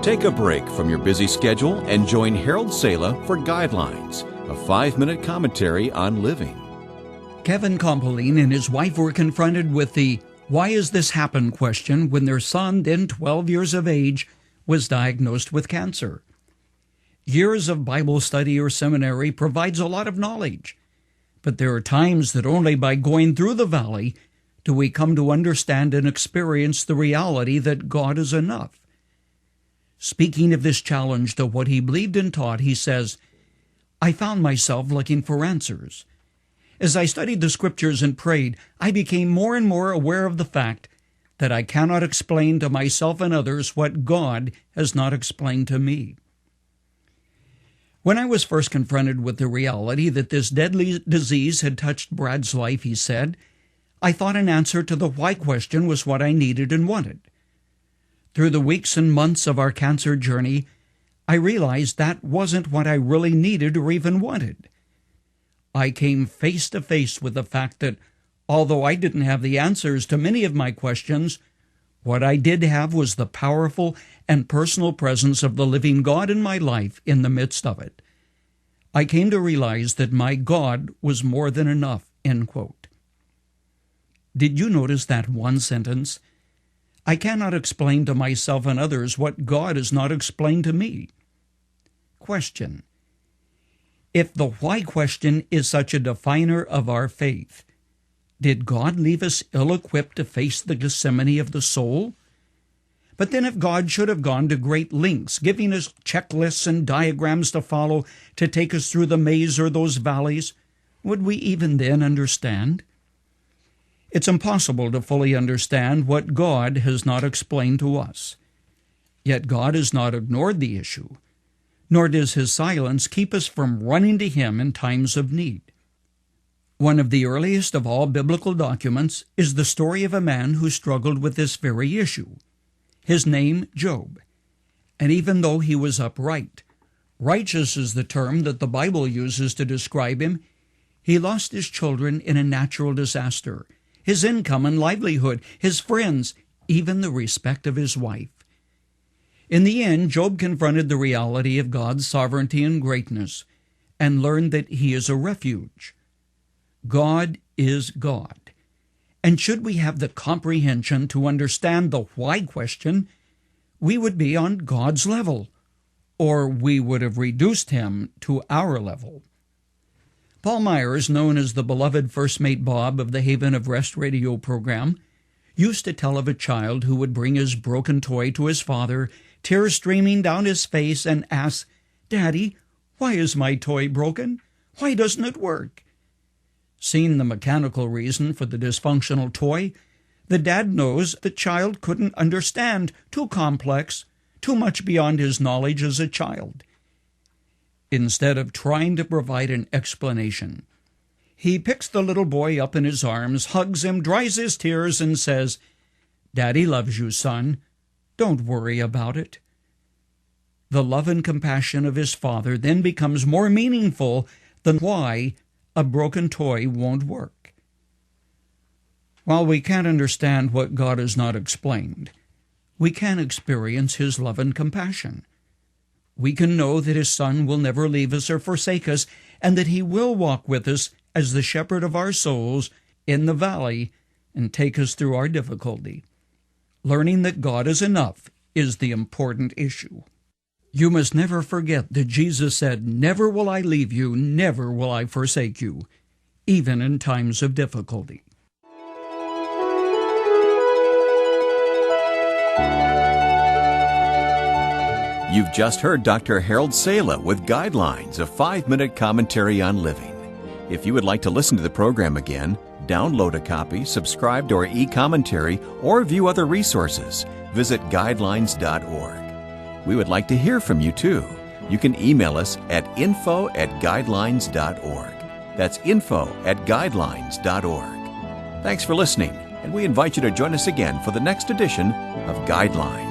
Take a break from your busy schedule and join Harold Sala for Guidelines, a 5-minute commentary on living. Kevin Kompelien and his wife were confronted with the "why has this happened" question when their son, then 12 years of age, was diagnosed with cancer. Years of Bible study or seminary provides a lot of knowledge, but there are times that only by going through the valley do we come to understand and experience the reality that God is enough. Speaking of this challenge to what he believed and taught, he says, "I found myself looking for answers. As I studied the Scriptures and prayed, I became more and more aware of the fact that I cannot explain to myself and others what God has not explained to me." When I was first confronted with the reality that this deadly disease had touched Brad's life, he said, I thought an answer to the why question was what I needed and wanted. Through the weeks and months of our cancer journey, I realized that wasn't what I really needed or even wanted. I came face to face with the fact that, although I didn't have the answers to many of my questions, what I did have was the powerful and personal presence of the living God in my life in the midst of it. I came to realize that my God was more than enough, end quote. Did you notice that one sentence? I cannot explain to myself and others what God has not explained to me. Question. If the why question is such a definer of our faith, did God leave us ill-equipped to face the Gethsemane of the soul? But then if God should have gone to great lengths, giving us checklists and diagrams to follow to take us through the maze or those valleys, would we even then understand? It's impossible to fully understand what God has not explained to us. Yet God has not ignored the issue, nor does his silence keep us from running to him in times of need. One of the earliest of all biblical documents is the story of a man who struggled with this very issue. His name, Job. And even though he was upright, righteous is the term that the Bible uses to describe him, he lost his children in a natural disaster, his income and livelihood, his friends, even the respect of his wife. In the end, Job confronted the reality of God's sovereignty and greatness and learned that he is a refuge. God is God. And should we have the comprehension to understand the why question, we would be on God's level, or we would have reduced him to our level. Paul Myers, known as the beloved First Mate Bob of the Haven of Rest radio program, used to tell of a child who would bring his broken toy to his father, tears streaming down his face, and ask, "Daddy, why is my toy broken? Why doesn't it work?" Seeing the mechanical reason for the dysfunctional toy, the dad knows the child couldn't understand, too complex, too much beyond his knowledge as a child. Instead of trying to provide an explanation, he picks the little boy up in his arms, hugs him, dries his tears, and says, "Daddy loves you, son. Don't worry about it." The love and compassion of his father then becomes more meaningful than why a broken toy won't work. While we can't understand what God has not explained, we can experience his love and compassion. We can know that his Son will never leave us or forsake us, and that he will walk with us as the shepherd of our souls in the valley and take us through our difficulty. Learning that God is enough is the important issue. You must never forget that Jesus said, "Never will I leave you, never will I forsake you," even in times of difficulty. You've just heard Dr. Harold Sala with Guidelines, a 5-minute commentary on living. If you would like to listen to the program again, download a copy, subscribe to our e-commentary, or view other resources, visit guidelines.org. We would like to hear from you too. You can email us at info@guidelines.org. That's info@guidelines.org. Thanks for listening, and we invite you to join us again for the next edition of Guidelines.